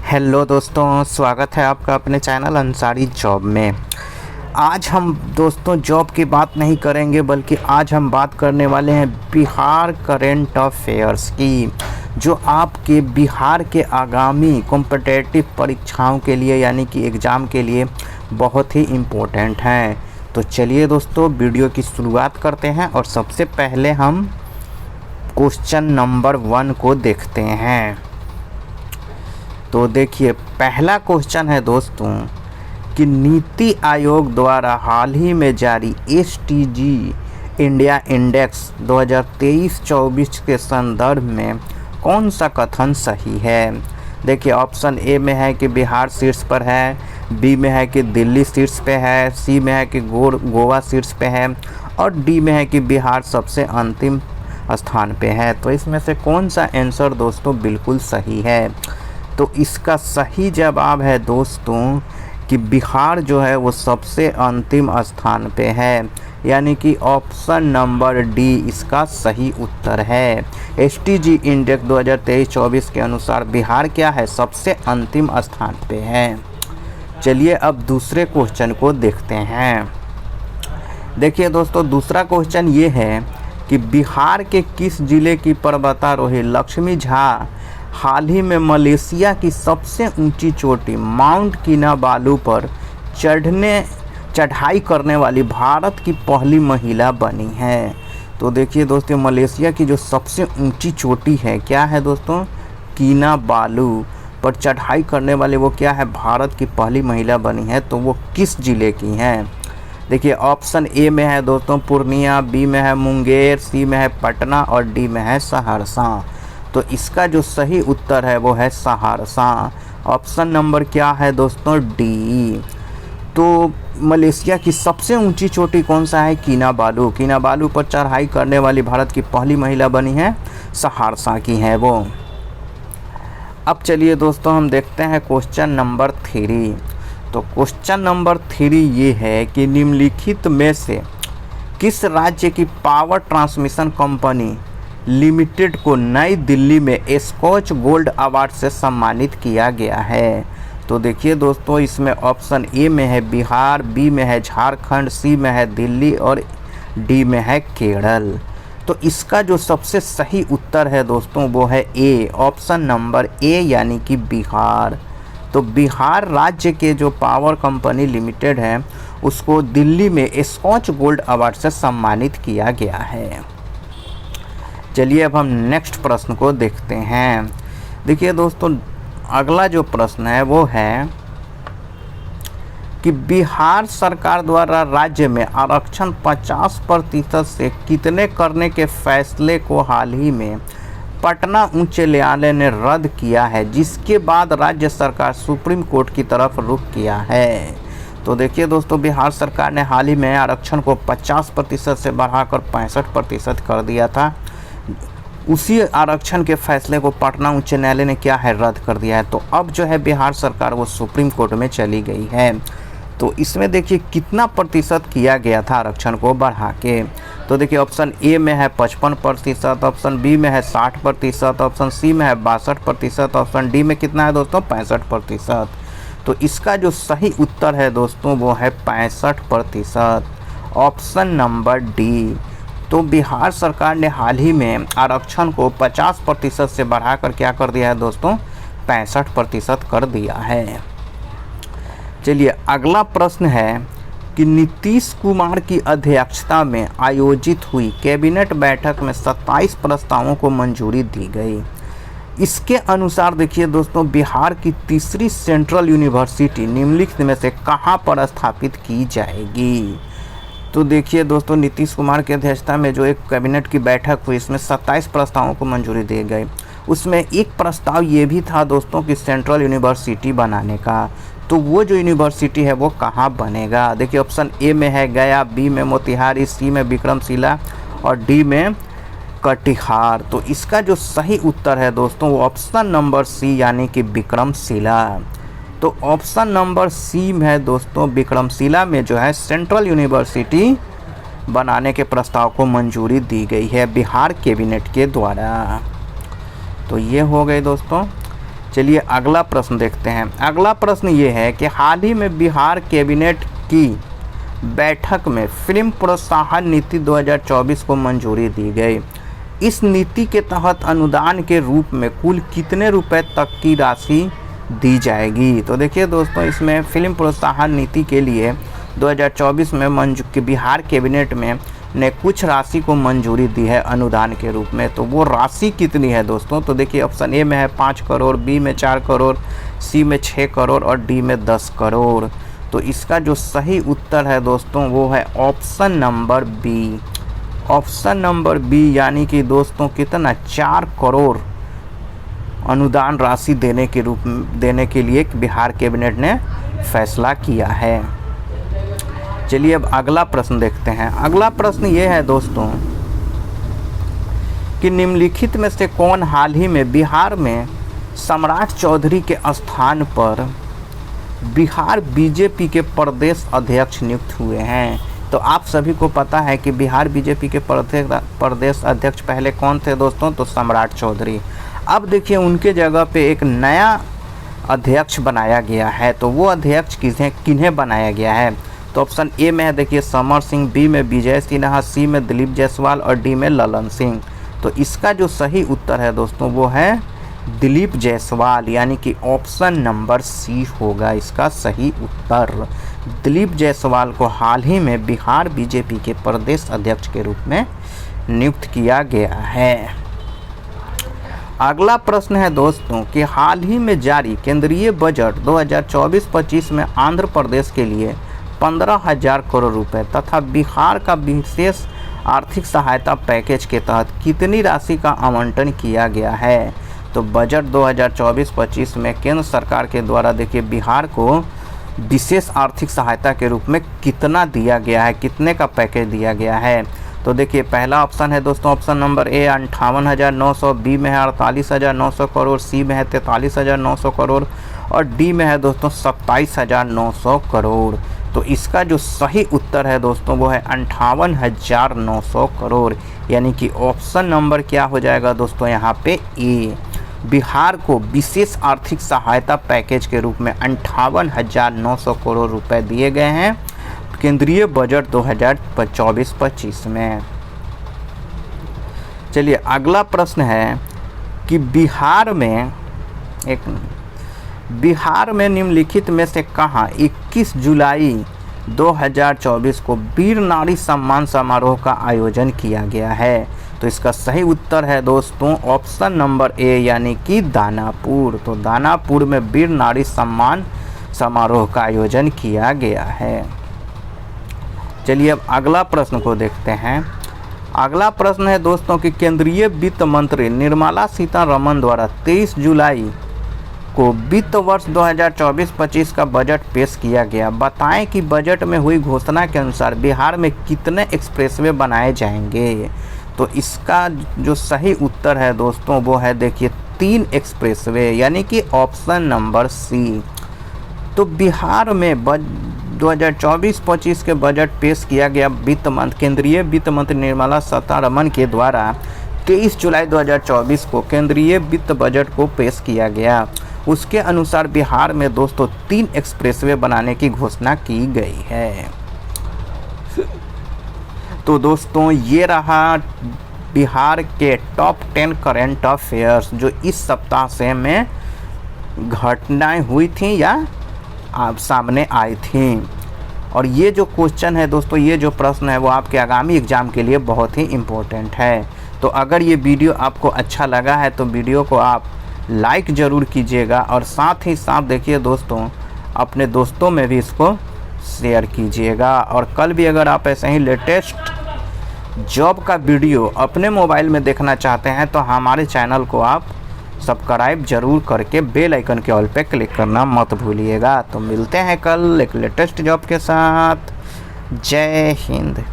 Hello दोस्तों, स्वागत है आपका अपने चैनल अंसारी जॉब में। आज हम दोस्तों जॉब की बात नहीं करेंगे, बल्कि आज हम बात करने वाले हैं बिहार करेंट अफेयर्स की, जो आपके बिहार के आगामी कॉम्पिटिटिव परीक्षाओं के लिए यानी कि एग्ज़ाम के लिए बहुत ही इम्पोर्टेंट हैं। तो चलिए दोस्तों वीडियो की शुरुआत करते हैं और सबसे पहले हम क्वेश्चन नंबर 1 को देखते हैं। तो देखिए, पहला क्वेश्चन है दोस्तों कि नीति आयोग द्वारा हाल ही में जारी एसटीजी इंडिया इंडेक्स 2023-24 के संदर्भ में कौन सा कथन सही है। देखिए, ऑप्शन ए में है कि बिहार शीर्ष पर है, बी में है कि दिल्ली शीर्ष पे है, सी में है कि गोवा शीर्ष पे है और डी में है कि बिहार सबसे अंतिम स्थान पे है। तो इसमें से कौन सा आंसर दोस्तों बिल्कुल सही है। तो इसका सही जवाब है दोस्तों कि बिहार जो है वो सबसे अंतिम स्थान पे है, यानी कि ऑप्शन नंबर डी इसका सही उत्तर है। एसटीजी इंडेक्स 2023-24 के अनुसार बिहार क्या है, सबसे अंतिम स्थान पे है। चलिए अब दूसरे क्वेश्चन को देखते हैं। देखिए दोस्तों, दूसरा क्वेश्चन ये है कि बिहार के किस जिले की पर्वतारोही लक्ष्मी झा हाल ही में मलेशिया की सबसे ऊंची चोटी माउंट किनाबालू पर चढ़ाई करने वाली भारत की पहली महिला बनी है। तो देखिए दोस्तों, मलेशिया की जो सबसे ऊंची चोटी है क्या है दोस्तों, किनाबालू पर चढ़ाई करने वाले वो क्या है, भारत की पहली महिला बनी है। तो वो किस जिले की हैं। देखिए, ऑप्शन ए में है दोस्तों पूर्णिया, बी में है मुंगेर, सी में है पटना और डी में है सहरसा। तो इसका जो सही उत्तर है वो है सहरसा। ऑप्शन नंबर क्या है दोस्तों, डी। तो मलेशिया की सबसे ऊंची चोटी कौन सा है, किनाबालू। किनाबालू पर चढ़ाई करने वाली भारत की पहली महिला बनी है, सहरसा की है वो। अब चलिए दोस्तों हम देखते हैं क्वेश्चन नंबर 3। तो क्वेश्चन नंबर 3 ये है कि निम्नलिखित में से किस राज्य की पावर ट्रांसमिशन कंपनी लिमिटेड को नई दिल्ली में स्कॉच गोल्ड अवार्ड से सम्मानित किया गया है। तो देखिए दोस्तों, इसमें ऑप्शन ए में है बिहार, बी में है झारखंड, सी में है दिल्ली और डी में है केरल। तो इसका जो सबसे सही उत्तर है दोस्तों वो है ए, ऑप्शन नंबर ए यानी कि बिहार। तो बिहार राज्य के जो पावर कंपनी लिमिटेड है उसको दिल्ली में स्कॉच गोल्ड अवार्ड से सम्मानित किया गया है। चलिए अब हम नेक्स्ट प्रश्न को देखते हैं। देखिए दोस्तों, अगला जो प्रश्न है वो है कि बिहार सरकार द्वारा राज्य में आरक्षण 50% से कितने करने के फैसले को हाल ही में पटना उच्च न्यायालय ने रद्द किया है, जिसके बाद राज्य सरकार सुप्रीम कोर्ट की तरफ रुख किया है। तो देखिए दोस्तों, बिहार सरकार ने हाल ही में आरक्षण को 50% से बढ़ाकर 65% कर दिया था। उसी आरक्षण के फैसले को पटना उच्च न्यायालय ने क्या है, रद्द कर दिया है। तो अब जो है बिहार सरकार वो सुप्रीम कोर्ट में चली गई है। तो इसमें देखिए कितना प्रतिशत किया गया था आरक्षण को बढ़ा के। तो देखिए, ऑप्शन ए में है 55%, ऑप्शन बी में है 60%, ऑप्शन सी में है 62%, ऑप्शन डी में कितना है दोस्तों, 65%। तो इसका जो सही उत्तर है दोस्तों वो है 65%, ऑप्शन नंबर डी। तो बिहार सरकार ने हाल ही में आरक्षण को 50% से बढ़ाकर क्या कर दिया है दोस्तों, 65% कर दिया है। चलिए अगला प्रश्न है कि नीतीश कुमार की अध्यक्षता में आयोजित हुई कैबिनेट बैठक में 27 प्रस्तावों को मंजूरी दी गई। इसके अनुसार देखिए दोस्तों, बिहार की तीसरी सेंट्रल यूनिवर्सिटी निम्नलिखित में से कहाँ पर स्थापित की जाएगी। तो देखिए दोस्तों, नीतीश कुमार की अध्यक्षता में जो एक कैबिनेट की बैठक हुई, इसमें 27 प्रस्तावों को मंजूरी दी गई। उसमें एक प्रस्ताव ये भी था दोस्तों कि सेंट्रल यूनिवर्सिटी बनाने का। तो वो जो यूनिवर्सिटी है वो कहाँ बनेगा। देखिए, ऑप्शन ए में है गया, बी में मोतिहारी, सी में विक्रमशिला और डी में कटिहार। तो इसका जो सही उत्तर है दोस्तों वो ऑप्शन नंबर सी यानी कि विक्रमशिला। तो ऑप्शन नंबर सी में है दोस्तों विक्रमशिला में जो है सेंट्रल यूनिवर्सिटी बनाने के प्रस्ताव को मंजूरी दी गई है बिहार कैबिनेट के द्वारा। तो ये हो गए दोस्तों चलिए अगला प्रश्न देखते हैं। अगला प्रश्न ये है कि हाल ही में बिहार कैबिनेट की बैठक में फिल्म प्रोत्साहन नीति 2024 को मंजूरी दी गई। इस नीति के तहत अनुदान के रूप में कुल कितने रुपए तक की राशि दी जाएगी? तो देखिए दोस्तों, इसमें फिल्म प्रोत्साहन नीति के लिए 2024 में बिहार कैबिनेट में ने कुछ राशि को मंजूरी दी है अनुदान के रूप में। तो वो राशि कितनी है दोस्तों? तो देखिए ऑप्शन ए में है 5 करोड़, बी में 4 करोड़, सी में 6 करोड़ और डी में 10 करोड़। तो इसका जो सही उत्तर है दोस्तों वो है option number B. Option number B यानी कि दोस्तों कितना 4 करोड़ अनुदान राशि देने के लिए बिहार कैबिनेट ने फैसला किया है। चलिए अब अगला प्रश्न देखते हैं। अगला प्रश्न ये है दोस्तों कि निम्नलिखित में से कौन हाल ही में बिहार में सम्राट चौधरी के स्थान पर बिहार बीजेपी के प्रदेश अध्यक्ष नियुक्त हुए हैं? तो आप सभी को पता है कि बिहार बीजेपी के प्रदेश अध्यक्ष पहले कौन थे दोस्तों? तो सम्राट चौधरी। अब देखिए उनके जगह पे एक नया अध्यक्ष बनाया गया है। तो वो अध्यक्ष किन्हें बनाया गया है? तो ऑप्शन ए में है देखिए समर सिंह, बी में विजय सिन्हा, सी में दिलीप जायसवाल और डी में ललन सिंह। तो इसका जो सही उत्तर है दोस्तों वो है दिलीप जायसवाल, यानी कि ऑप्शन नंबर सी होगा इसका सही उत्तर। दिलीप जायसवाल को हाल ही में बिहार बीजेपी के प्रदेश अध्यक्ष के रूप में नियुक्त किया गया है। अगला प्रश्न है दोस्तों कि हाल ही में जारी केंद्रीय बजट 2024-25 में आंध्र प्रदेश के लिए 15,000 करोड़ रुपए तथा बिहार का विशेष आर्थिक सहायता पैकेज के तहत कितनी राशि का आवंटन किया गया है? तो बजट 2024-25 में केंद्र सरकार के द्वारा देखिए बिहार को विशेष आर्थिक सहायता के रूप में कितना दिया गया है, कितने का पैकेज दिया गया है? तो देखिए पहला ऑप्शन है दोस्तों ऑप्शन नंबर ए 58,900, बी में है 48,900 करोड़, सी में है 43,900 करोड़ और डी में है दोस्तों 27,900 करोड़। तो इसका जो सही उत्तर है दोस्तों वो है 58,900 करोड़, यानी कि ऑप्शन नंबर क्या हो जाएगा दोस्तों यहाँ पे ए। बिहार को विशेष आर्थिक सहायता पैकेज के रूप में 58,900 करोड़ रुपए दिए गए हैं केंद्रीय बजट 2024-25 में। चलिए अगला प्रश्न है कि बिहार में निम्नलिखित में से कहाँ 21 जुलाई 2024 को वीर नारी सम्मान समारोह का आयोजन किया गया है? तो इसका सही उत्तर है दोस्तों ऑप्शन नंबर ए यानी कि दानापुर। तो दानापुर में वीर नारी सम्मान समारोह का आयोजन किया गया है। चलिए अब अगला प्रश्न को देखते हैं। अगला प्रश्न है दोस्तों कि केंद्रीय वित्त मंत्री निर्मला सीतारमण द्वारा 23 जुलाई को वित्त वर्ष 2024-25 का बजट पेश किया गया। बताएं कि बजट में हुई घोषणा के अनुसार बिहार में कितने एक्सप्रेसवे बनाए जाएंगे? तो इसका जो सही उत्तर है दोस्तों वो है देखिए 3 एक्सप्रेसवे, यानी कि ऑप्शन नंबर सी। तो बिहार में 2024-25 के बजट पेश किया गया केंद्रीय वित्त मंत्री निर्मला सीतारमण के द्वारा 23 जुलाई 2024 को केंद्रीय वित्त बजट को पेश किया गया। उसके अनुसार बिहार में दोस्तों 3 एक्सप्रेसवे बनाने की घोषणा की गई है। तो दोस्तों ये रहा बिहार के टॉप 10 करंट अफेयर्स जो इस सप्ताह से में घटनाएं हुई थी या सामने आई थी। और ये जो क्वेश्चन है दोस्तों, ये जो प्रश्न है वो आपके आगामी एग्ज़ाम के लिए बहुत ही इम्पोर्टेंट है। तो अगर ये वीडियो आपको अच्छा लगा है तो वीडियो को आप लाइक ज़रूर कीजिएगा और साथ ही साथ देखिए दोस्तों अपने दोस्तों में भी इसको शेयर कीजिएगा। और कल भी अगर आप ऐसे ही लेटेस्ट जॉब का वीडियो अपने मोबाइल में देखना चाहते हैं तो हमारे चैनल को आप सब्सक्राइब जरूर करके बेल आइकन के ऑल पे क्लिक करना मत भूलिएगा। तो मिलते हैं कल एक लेटेस्ट जॉब के साथ। जय हिंद।